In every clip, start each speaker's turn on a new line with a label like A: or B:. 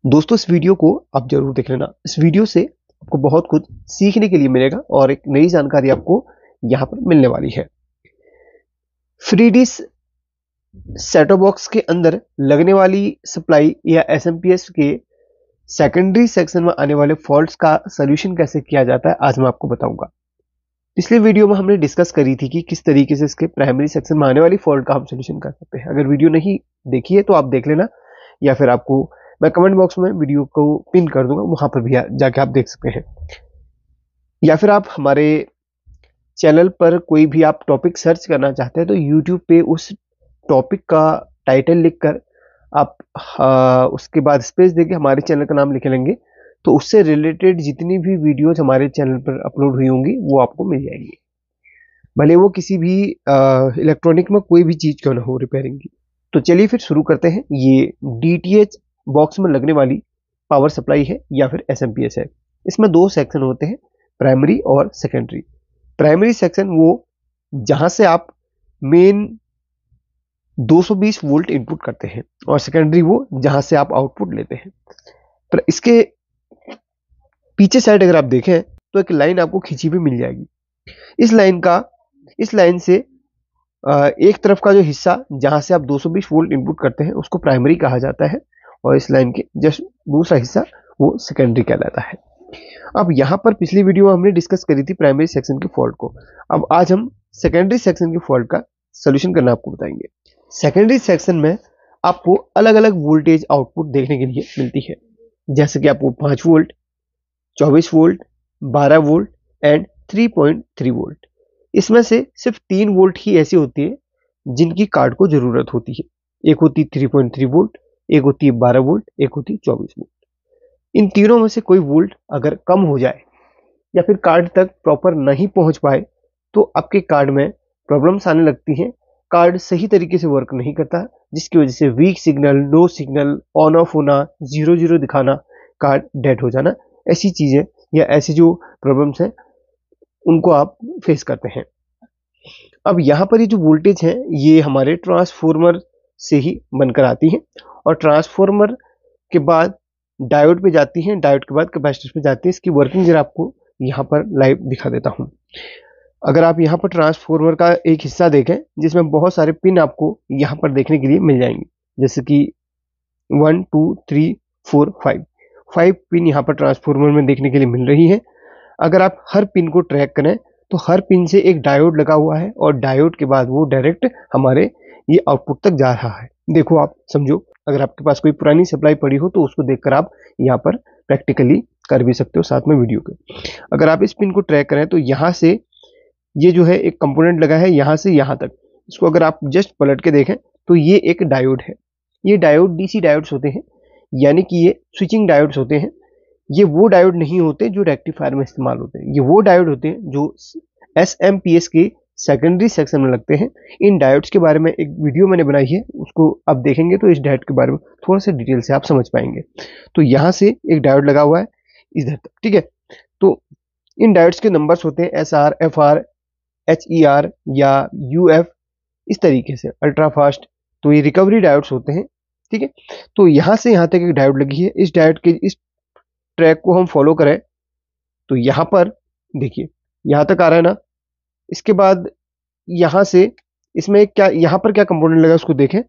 A: दोस्तों इस वीडियो को आप जरूर देख लेना। इस वीडियो से आपको बहुत कुछ सीखने के लिए मिलेगा और एक नई जानकारी आपको यहाँ पर मिलने वाली है। फ्री डिश सेटअप बॉक्स के अंदर लगने वाली सप्लाई या एसएमपीएस के सेकेंडरी सेक्शन में आने वाले फॉल्ट्स का सॉल्यूशन कैसे किया जाता है आज मैं आपको बताऊंगा। पिछले वीडियो में हमने डिस्कस करी थी कि किस तरीके से इसके प्राइमरी सेक्शन में आने वाली फॉल्ट का हम सॉल्यूशन कर सकते हैं। अगर वीडियो नहीं देखी है तो आप देख लेना, या फिर आपको मैं कमेंट बॉक्स में वीडियो को पिन कर दूंगा, वहां पर भी जाके आप देख सकते हैं। या फिर आप हमारे चैनल पर कोई भी आप टॉपिक सर्च करना चाहते हैं तो यूट्यूब पे उस टॉपिक का टाइटल लिखकर आप उसके बाद स्पेस देके हमारे चैनल का नाम लिख लेंगे तो उससे रिलेटेड जितनी भी वीडियोज हमारे चैनल पर अपलोड हुई होंगी वो आपको मिल जाएंगी, भले वो किसी भी इलेक्ट्रॉनिक में कोई भी चीज क्यों ना हो, रिपेयरिंग की। तो चलिए फिर शुरू करते हैं। ये डीटीएच बॉक्स में लगने वाली पावर सप्लाई है या फिर एसएमपीएस है। इसमें दो सेक्शन होते हैं, प्राइमरी और सेकेंडरी। प्राइमरी सेक्शन वो जहां से आप मेन 220 वोल्ट इनपुट करते हैं, और सेकेंडरी वो जहां से आप आउटपुट लेते हैं। पर इसके पीछे साइड अगर आप देखें तो एक लाइन आपको खींची हुई मिल जाएगी। इस लाइन से एक तरफ का जो हिस्सा जहां से आप 220 वोल्ट इनपुट करते हैं उसको प्राइमरी कहा जाता है, और इस लाइन के जस्ट दूसरा हिस्सा वो सेकेंडरी कहलाता है। अब यहाँ पर पिछली वीडियो में हमने डिस्कस करी थी प्राइमरी सेक्शन की फॉल्ट को। अब आज हम सेकेंडरी सेक्शन की फॉल्ट का सोल्यूशन करना आपको बताएंगे। सेकेंडरी सेक्शन में आपको अलग अलग वोल्टेज आउटपुट देखने के लिए मिलती है, जैसे कि आपको 5 volt, 24 volt, 12 volt and 3.3 volt. इसमें से सिर्फ 3 वोल्ट ही ऐसी होती है जिनकी कार्ड को जरूरत होती है। एक होती है 3.3 वोल्ट, एक होती है 12 वोल्ट, एक होती है 24 वोल्ट। इन तीनों में से कोई वोल्ट अगर कम हो जाए या फिर कार्ड तक प्रॉपर नहीं पहुंच पाए तो आपके कार्ड में प्रॉब्लम्स आने लगती हैं। कार्ड सही तरीके से वर्क नहीं करता, जिसकी वजह से weak signal, no signal, on off होना, 0 दिखाना, कार्ड डेड हो जाना, ऐसी चीजें या ऐसी जो प्रॉब्लम्स हैं उनको आप फेस करते हैं। अब यहाँ पर ये जो वोल्टेज है ये हमारे ट्रांसफॉर्मर से ही बनकर आती है, और ट्रांसफॉर्मर के बाद डायोड पे जाती है, डायोड के बाद कैपेसिटर पे जाती है। इसकी वर्किंग जरा आपको यहाँ पर लाइव दिखा देता हूँ। अगर आप यहाँ पर ट्रांसफॉर्मर का एक हिस्सा देखें जिसमें बहुत सारे पिन आपको यहाँ पर देखने के लिए मिल जाएंगे, जैसे कि 1 2 3 4 5 पिन यहाँ पर ट्रांसफॉर्मर में देखने के लिए मिल रही है। अगर आप हर पिन को ट्रैक करें तो हर पिन से एक डायोड लगा हुआ है, और डायोड के बाद वो डायरेक्ट हमारे ये आउटपुट तक जा रहा है। देखो, आप समझो, अगर आपके पास कोई पुरानी सप्लाई पड़ी हो तो उसको देखकर आप यहाँ पर प्रैक्टिकली कर भी सकते हो साथ में वीडियो के। अगर आप इस पिन को ट्रैक करें तो यहाँ से ये जो है एक कंपोनेंट लगा है यहाँ से यहाँ तक, इसको अगर आप जस्ट पलट के देखें तो ये एक डायोड है। ये डायोड डीसी डायोड्स होते हैं, यानी कि ये स्विचिंग डायोड्स होते हैं। ये वो डायोड नहीं होते जो रेक्टिफायर में इस्तेमाल होते हैं, ये वो डायोड होते हैं जो एसएमपीएस के सेकेंडरी सेक्शन में लगते हैं। इन डायोड्स के बारे में एक वीडियो मैंने बनाई है, उसको आप देखेंगे तो इस डायोड के बारे में थोड़ा सा डिटेल से आप समझ पाएंगे। तो यहाँ से एक डायोड लगा हुआ है इधर तक, ठीक है। तो इन डायोड्स के नंबर्स होते हैं एसआर, एफआर, एचईआर या यूएफ, इस तरीके से अल्ट्रा फास्ट। तो ये रिकवरी डायोड्स होते हैं, ठीक है। तो यहाँ से यहाँ तक एक डायोड लगी है। इस डायोड के इस ट्रैक को हम फॉलो करें तो यहाँ पर देखिए यहाँ तक आ रहा है ना। इसके बाद यहाँ से इसमें क्या, यहाँ पर क्या कंपोनेंट लगा उसको देखें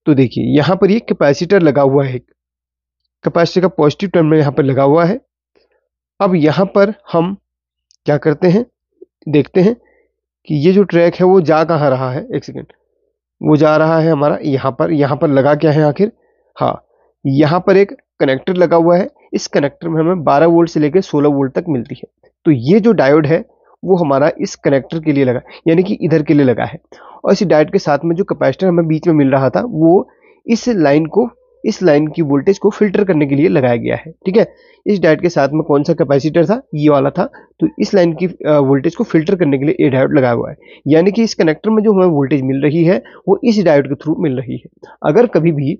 A: तो देखिए यहाँ पर ये कैपेसिटर लगा हुआ है। कैपेसिटर का पॉजिटिव टर्मिनल यहाँ पर लगा हुआ है। अब यहाँ पर हम क्या करते हैं, देखते हैं कि ये जो ट्रैक है वो जा कहाँ रहा है। एक सेकेंड, वो जा रहा है हमारा यहाँ पर। यहाँ पर लगा क्या है आखिर, हाँ, यहाँ पर एक कनेक्टर लगा हुआ है। इस कनेक्टर में हमें 12 वोल्ट से लेकर 16 वोल्ट तक मिलती है। तो ये जो डायोड है वो हमारा इस कनेक्टर के लिए लगा, यानी कि इधर के लिए लगा है। और इस डायोड के साथ में जो कैपेसिटर हमें बीच में मिल रहा था वो इस लाइन की वोल्टेज को फिल्टर करने के लिए लगाया गया है, ठीक है। इस डायोड के साथ में कौन सा कैपेसिटर था, ये वाला था। तो इस लाइन की वोल्टेज को फिल्टर करने के लिए ये डायोड लगाया हुआ है, यानी कि इस कनेक्टर में जो हमें वोल्टेज मिल रही है वो इस डायोड के थ्रू मिल रही है। अगर कभी भी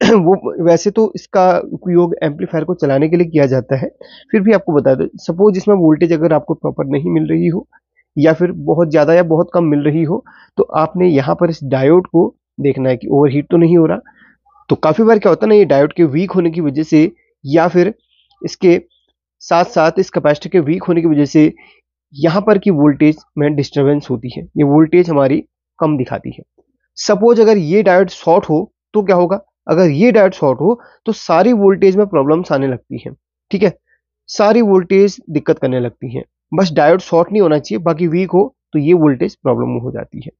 A: वो, वैसे तो इसका उपयोग एम्पलीफायर को चलाने के लिए किया जाता है, फिर भी आपको बता दो, सपोज इसमें वोल्टेज अगर आपको प्रॉपर नहीं मिल रही हो या फिर बहुत ज़्यादा या बहुत कम मिल रही हो तो आपने यहाँ पर इस डायोड को देखना है कि ओवरहीट तो नहीं हो रहा। तो काफ़ी बार क्या होता है ना, ये डायोड के वीक होने की वजह से या फिर इसके साथ साथ इस कैपेसिटर के वीक होने की वजह से यहाँ पर की वोल्टेज में डिस्टरबेंस होती है, ये वोल्टेज हमारी कम दिखाती है। सपोज अगर ये डायोड शॉर्ट हो तो क्या होगा, अगर ये डायोड शॉर्ट हो तो सारी वोल्टेज में प्रॉब्लम्स आने लगती हैं, ठीक है, सारी वोल्टेज दिक्कत करने लगती हैं। बस डायोड शॉर्ट नहीं होना चाहिए, बाकी वीक हो तो ये वोल्टेज प्रॉब्लम हो जाती है।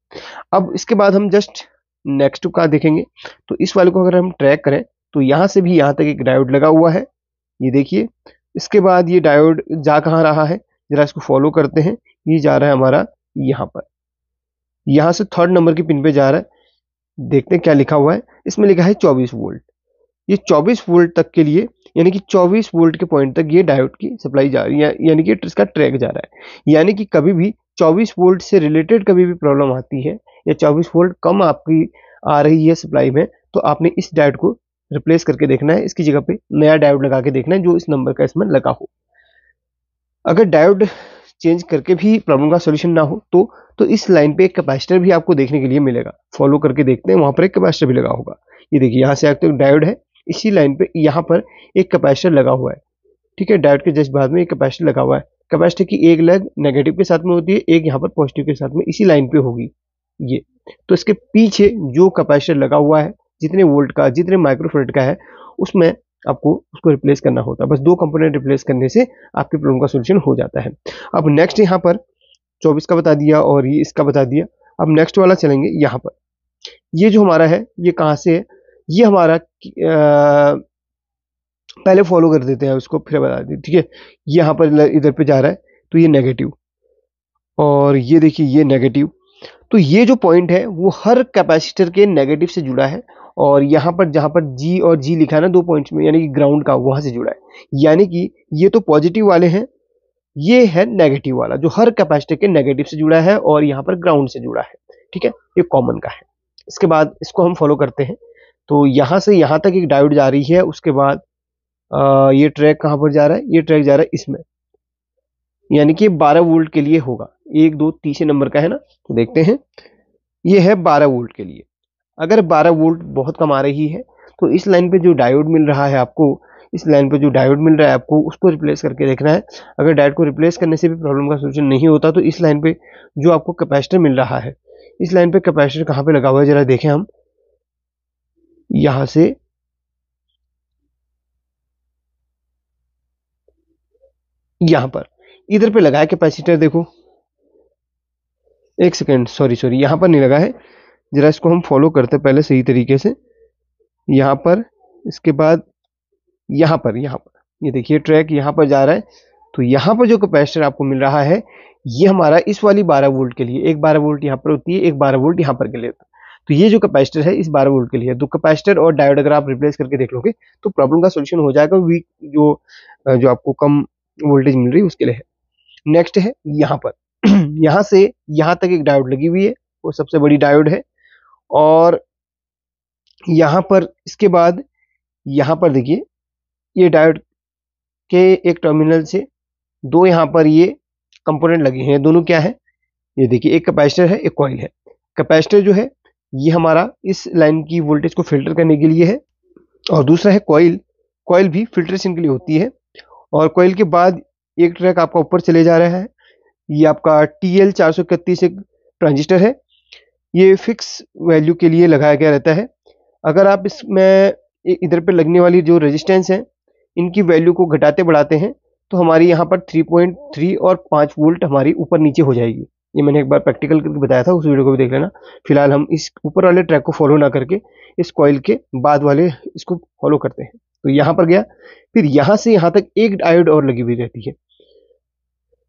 A: अब इसके बाद हम जस्ट नेक्स्ट का देखेंगे। तो इस वाले को अगर हम ट्रैक करें तो यहाँ से भी यहाँ तक एक डायोड लगा हुआ है, ये देखिए। इसके बाद ये डायोड जा कहाँ रहा है, जरा इसको फॉलो करते हैं। ये जा रहा है हमारा यहाँ पर, यहाँ से थर्ड नंबर की पिन पे जा रहा है। देखते हैं क्या लिखा हुआ है, इसमें लिखा है 24 वोल्ट। ये 24 वोल्ट तक के लिए, यानी कि 24 वोल्ट के पॉइंट तक ये डायोड की सप्लाई जा रही है, यानी कि इसका ट्रैक जा रहा है। यानी कि कभी भी 24 वोल्ट से रिलेटेड कभी भी प्रॉब्लम आती है या 24 वोल्ट कम आपकी आ रही है सप्लाई में, तो आपने इस डायोड को रिप्लेस करके देखना है, इसकी जगह पे नया डायोड लगा के देखना है जो इस नंबर का इसमें लगा हो। अगर डायोड चेंज करके भी प्रॉब्लम का सोल्यूशन ना हो तो इस लाइन पे एक कैपेसिटर भी आपको देखने के लिए मिलेगा। फॉलो करके देखते हैं, वहां पर एक कैपेसिटर भी लगा होगा। ये देखिए यहाँ से एक डायोड है, इसी लाइन पे यहाँ पर एक कैपेसिटर लगा हुआ है, ठीक है। डायोड के जस्ट बाद में एक कैपेसिटर लगा हुआ है। कैपेसिटर की एक लेग नेगेटिव के साथ में होती है, एक यहाँ पर पॉजिटिव के साथ में इसी लाइन पे होगी ये। तो इसके पीछे जो कैपेसिटर लगा हुआ है, जितने वोल्ट का, जितने माइक्रोफेरेड का है, उसमें आपको उसको रिप्लेस करना होता है। बस 2 कंपोनेंट रिप्लेस करने से आपके प्रॉब्लम का सोल्यूशन हो जाता है। अब नेक्स्ट यहाँ पर 24 का बता दिया और ये इसका बता दिया। अब नेक्स्ट वाला चलेंगे यहाँ पर। ये जो हमारा है ये कहाँ से है, ये हमारा पहले फॉलो कर देते हैं उसको, फिर बता देते, ठीक है। यहाँ पर इधर पे जा रहा है तो ये नेगेटिव, और ये देखिए ये नेगेटिव। तो ये जो पॉइंट है वो हर कैपेसिटर के नेगेटिव से जुड़ा है, और यहाँ पर जहाँ पर जी और जी लिखा है ना 2 पॉइंट्स में, यानी कि ग्राउंड का, वहां से जुड़ा है। यानी कि ये तो पॉजिटिव वाले हैं, ये है नेगेटिव वाला जो हर कैपेसिटर के नेगेटिव से जुड़ा है और यहाँ पर ग्राउंड से जुड़ा है, ठीक है, ये कॉमन का है। इसके बाद इसको हम फॉलो करते हैं। तो यहाँ से यहाँ तक एक डायोड जा रही है, उसके बाद ये ट्रैक कहाँ पर जा रहा है, ये ट्रैक जा रहा है इसमें, यानी कि 12 वोल्ट के लिए होगा। 1 2 तीसरे नंबर का है ना, तो देखते हैं। ये है 12 वोल्ट के लिए। अगर 12 वोल्ट बहुत कम आ रही है तो इस लाइन पे जो डायोड मिल रहा है आपको, इस लाइन पे जो डायोड मिल रहा है आपको, उसको रिप्लेस करके देखना है। अगर डायोड को रिप्लेस करने से भी प्रॉब्लम का सोल्यूशन नहीं होता तो इस लाइन पे जो आपको कैपेसिटर मिल रहा है, इस लाइन पे कैपेसिटर कहाँ पे लगा हुआ है जरा देखें हम। यहां से यहां पर इधर पे लगा है कैपेसिटर, देखो। एक सेकेंड, सॉरी यहां पर नहीं लगा है, जरा इसको हम फॉलो करते पहले सही तरीके से। यहाँ पर, इसके बाद यहाँ पर ये देखिए ट्रैक यहाँ पर जा रहा है। तो यहाँ पर जो कैपेसिटर आपको मिल रहा है ये हमारा इस वाली 12 वोल्ट के लिए, एक 12 वोल्ट यहाँ पर होती है, एक 12 वोल्ट यहाँ पर के लिए। तो ये जो कैपेसिटर है इस 12 वोल्ट के लिए। तो कैपेसिटर और डायोड अगर आप रिप्लेस करके देख लोगे तो प्रॉब्लम का सोल्यूशन हो जाएगा। वीक जो आपको कम वोल्टेज मिल रही है उसके लिए है। नेक्स्ट है यहाँ पर यहाँ से यहाँ तक एक डायोड लगी हुई है, वो सबसे बड़ी डायोड है। और यहाँ पर इसके बाद यहाँ पर देखिए ये डायोड के एक टर्मिनल से 2 यहाँ पर ये कंपोनेंट लगे हैं। दोनों क्या है, ये देखिए, एक कैपेसिटर है, एक कॉइल है। कैपेसिटर जो है ये हमारा इस लाइन की वोल्टेज को फिल्टर करने के लिए है, और दूसरा है कॉइल। कॉइल भी फिल्ट्रेशन के लिए होती है। और कॉइल के बाद एक ट्रैक आपका ऊपर चले जा रहा है, ये आपका TL431 एक ट्रांजिस्टर है। ये फिक्स वैल्यू के लिए लगाया गया रहता है। अगर आप इसमें इधर पे लगने वाली जो रेजिस्टेंस है इनकी वैल्यू को घटाते बढ़ाते हैं तो हमारी यहाँ पर 3.3 और 5 वोल्ट हमारी ऊपर नीचे हो जाएगी। ये मैंने एक बार प्रैक्टिकल करके बताया था, उस वीडियो को भी देख लेना। फिलहाल हम इस ऊपर वाले ट्रैक को फॉलो ना करके इस कॉइल के बाद वाले इसको फॉलो करते हैं। तो यहाँ पर गया, फिर यहाँ से यहाँ तक एक डायोड और लगी हुई रहती है।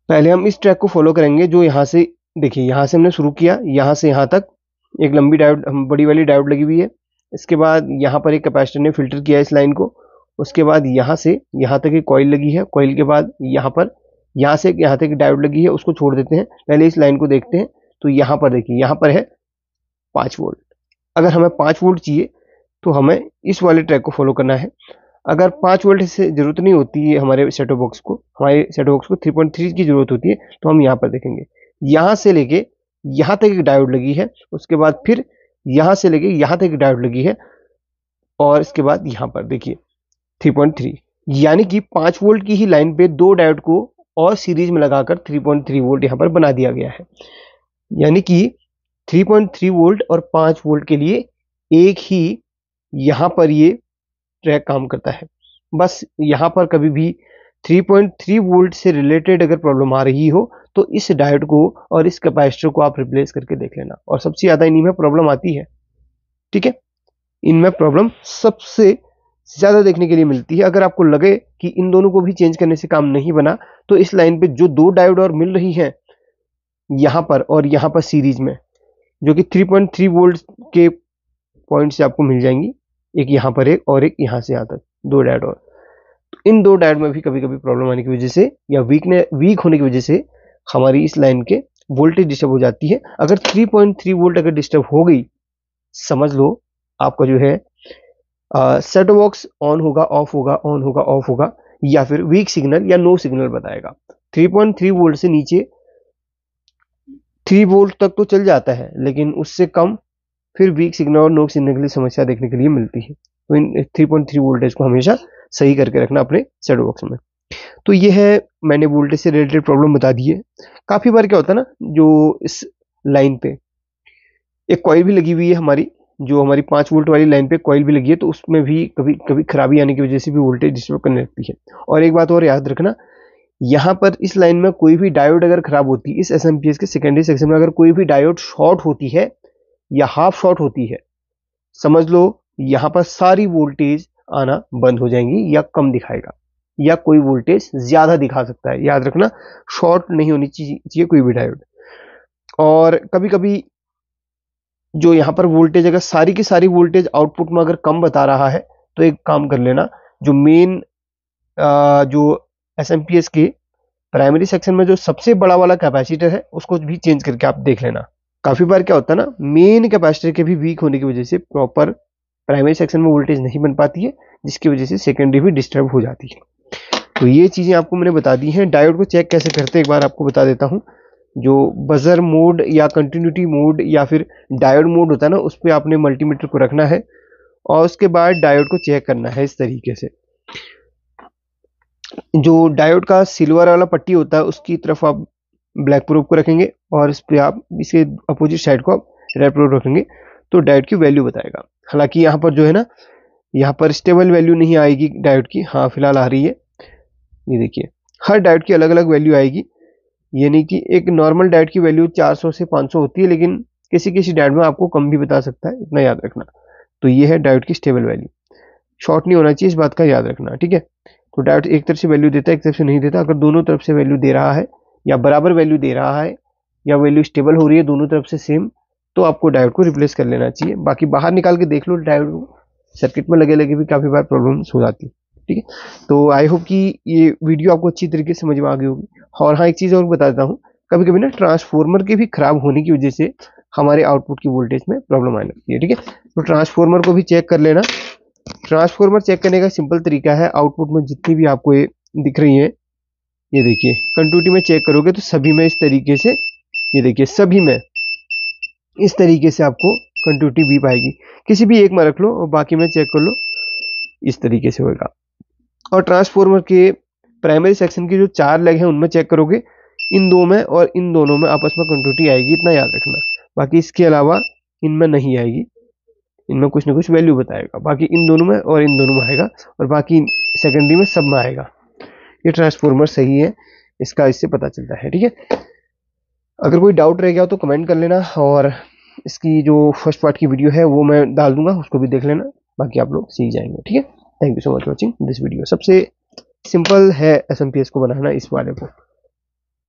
A: पहले हम इस ट्रैक को फॉलो करेंगे जो यहाँ से, देखिए यहाँ से हमने शुरू किया, यहाँ से यहाँ तक एक लंबी डायोड, बड़ी वाली डायोड लगी हुई है। इसके बाद यहाँ पर एक कैपेसिटर ने फिल्टर किया इस लाइन को। उसके बाद यहाँ से यहाँ तक एक कॉइल लगी है। कॉइल के बाद यहाँ पर यहाँ से यहाँ तक डायोड लगी है, उसको छोड़ देते हैं। पहले इस लाइन को देखते हैं। तो यहाँ पर देखिए, यहाँ पर है 5 वोल्ट। अगर हमें 5 वोल्ट चाहिए तो हमें इस वाले ट्रैक को फॉलो करना है। अगर 5 वोल्ट से जरूरत नहीं होती है हमारे सेटअप बॉक्स को, 3.3 की जरूरत होती है, तो हम यहाँ पर देखेंगे। यहाँ से लेके यहाँ तक एक डायोड लगी है, उसके बाद फिर यहाँ से लेके यहाँ तक एक डायोड लगी है। और इसके बाद यहाँ पर देखिए 3.3, यानी कि 5 वोल्ट की ही लाइन पे दो डायोड को और सीरीज में लगाकर 3.3 वोल्ट यहाँ पर बना दिया गया है। यानी कि 3.3 वोल्ट और 5 वोल्ट के लिए एक ही यहाँ पर ये ट्रैक काम करता है। बस यहाँ पर कभी भी 3.3 वोल्ट से रिलेटेड अगर प्रॉब्लम आ रही हो तो इस डायोड को और इस कैपेसिटर को आप रिप्लेस करके देख लेना। और सबसे ज्यादा इन्हीं में प्रॉब्लम आती है, ठीक है, इनमें प्रॉब्लम सबसे ज्यादा देखने के लिए मिलती है। अगर आपको लगे कि इन दोनों को भी चेंज करने से काम नहीं बना तो इस लाइन पे जो दो डायोड और मिल रही हैं यहां पर और यहां पर सीरीज में, जो कि 3.3 वोल्ट के पॉइंट से आपको मिल जाएंगी, एक यहां पर एक और एक यहां से यहां तक, दो डायोड और। तो इन दो डायोड में भी कभी कभी प्रॉब्लम आने की वजह से या वीक होने की वजह से हमारी इस लाइन के वोल्टेज डिस्टर्ब हो जाती है। अगर 3.3 वोल्ट अगर डिस्टर्ब हो गई, समझ लो आपका जो है सेट बॉक्स ऑन होगा ऑफ होगा, ऑन होगा ऑफ होगा, या फिर वीक सिग्नल या नो सिग्नल बताएगा। 3.3 वोल्ट से नीचे 3 वोल्ट तक तो चल जाता है, लेकिन उससे कम फिर वीक सिग्नल और नो सिग्नल के लिए समस्या देखने के लिए मिलती है। तो इन 3.3 वोल्टेज को हमेशा सही करके रखना अपने सेट बॉक्स में। तो ये है, मैंने वोल्टेज से रिलेटेड प्रॉब्लम बता दी है। काफी बार क्या होता है ना, जो इस लाइन पे एक कॉइल भी लगी हुई है हमारी, जो हमारी 5 वोल्ट वाली लाइन पे कॉइल भी लगी है, तो उसमें भी कभी कभी खराबी आने की वजह से भी वोल्टेज डिस्टर्ब करने लगती है। और एक बात और याद रखना, यहाँ पर इस लाइन में कोई भी डायोड अगर खराब होती है, इस एसएमपीएस के सेकेंडरी सेक्शन में अगर कोई भी डायोड शॉर्ट होती है या हाफ शॉर्ट होती है, समझ लो यहाँ पर सारी वोल्टेज आना बंद हो जाएंगी या कम दिखाएगा, या कोई वोल्टेज ज्यादा दिखा सकता है। याद रखना, शॉर्ट नहीं होनी चाहिए कोई भी डायोड। और कभी कभी जो यहाँ पर वोल्टेज, अगर सारी की सारी वोल्टेज आउटपुट में अगर कम बता रहा है, तो एक काम कर लेना, जो मेन जो एसएमपीएस के प्राइमरी सेक्शन में जो सबसे बड़ा वाला कैपेसिटर है उसको भी चेंज करके आप देख लेना। काफी बार क्या होता है ना, मेन कैपेसिटर के भी वीक होने की वजह से प्रॉपर प्राइमरी सेक्शन में वोल्टेज नहीं बन पाती है, जिसकी वजह से सेकेंडरी भी डिस्टर्ब हो जाती है। तो ये चीजें आपको मैंने बता दी हैं। डायोड को चेक कैसे करते हैं एक बार आपको बता देता हूँ। जो बजर मोड या कंटिन्यूटी मोड या फिर डायोड मोड होता है ना, उस पर आपने मल्टीमीटर को रखना है और उसके बाद डायोड को चेक करना है इस तरीके से। जो डायोड का सिल्वर वाला पट्टी होता है उसकी तरफ आप ब्लैक प्रोब को रखेंगे और इस पे आप इसके अपोजिट साइड को आप रेड प्रोब रखेंगे, तो डायोड की वैल्यू बताएगा। हालांकि यहाँ पर जो है ना, यहाँ पर स्टेबल वैल्यू नहीं आएगी डायोड की, हाँ फिलहाल आ रही है, ये देखिए हर डायोड की अलग अलग वैल्यू आएगी। यानी कि एक नॉर्मल डायोड की वैल्यू 400 से 500 होती है, लेकिन किसी किसी डायोड में आपको कम भी बता सकता है, इतना याद रखना। तो ये है डायोड की स्टेबल वैल्यू, शॉर्ट नहीं होना चाहिए, इस बात का याद रखना, ठीक है। तो डायोड एक तरफ से वैल्यू देता है, एक तरफ से नहीं देता। अगर दोनों तरफ से वैल्यू दे रहा है या बराबर वैल्यू दे रहा है या वैल्यू स्टेबल हो रही है दोनों तरफ से सेम, तो आपको डायोड को रिप्लेस कर लेना चाहिए। बाकी बाहर निकाल के देख लो डायोड को, सर्किट में लगे लगे भी काफी बार प्रॉब्लम्स हो जाती है, ठीक है। तो आई होप कि ये वीडियो आपको अच्छी तरीके से समझ में आ गई होगी। और हाँ, एक चीज और बता देता हूँ, कभी कभी ना ट्रांसफॉर्मर के भी खराब होने की वजह से हमारे आउटपुट की वोल्टेज में प्रॉब्लम आने लगती है, ठीक है। तो ट्रांसफॉर्मर को भी चेक कर लेना। ट्रांसफॉर्मर चेक करने का सिंपल तरीका है, आउटपुट में जितनी भी आपको ये दिख रही है, ये देखिए कंटिन्यूटी में चेक करोगे तो सभी में इस तरीके से, ये देखिए सभी में इस तरीके से आपको कंटिन्यूटी भी पाएगी। किसी भी एक में रख लो और बाकी में चेक कर लो, इस तरीके से होगा। और ट्रांसफॉर्मर के प्राइमरी सेक्शन की जो 4 लेग हैं उनमें चेक करोगे, इन दो में और इन दोनों में आपस में कंटिन्यूटी आएगी, इतना याद रखना। बाकी इसके अलावा इनमें नहीं आएगी, इनमें कुछ ना कुछ वैल्यू बताएगा। बाकी इन दोनों में और इन दोनों में आएगा और बाकी सेकेंडरी में सब में आएगा। ये ट्रांसफॉर्मर सही है, इसका इससे पता चलता है, ठीक है। अगर कोई डाउट रह गया तो कमेंट कर लेना, और इसकी जो फर्स्ट पार्ट की वीडियो है वो मैं डाल दूंगा, उसको भी देख लेना, बाकी आप लोग सीख जाएंगे, ठीक है। Thank you so much watching this video. सबसे सिंपल है एसएमपीएस को बनाना इस वाले को।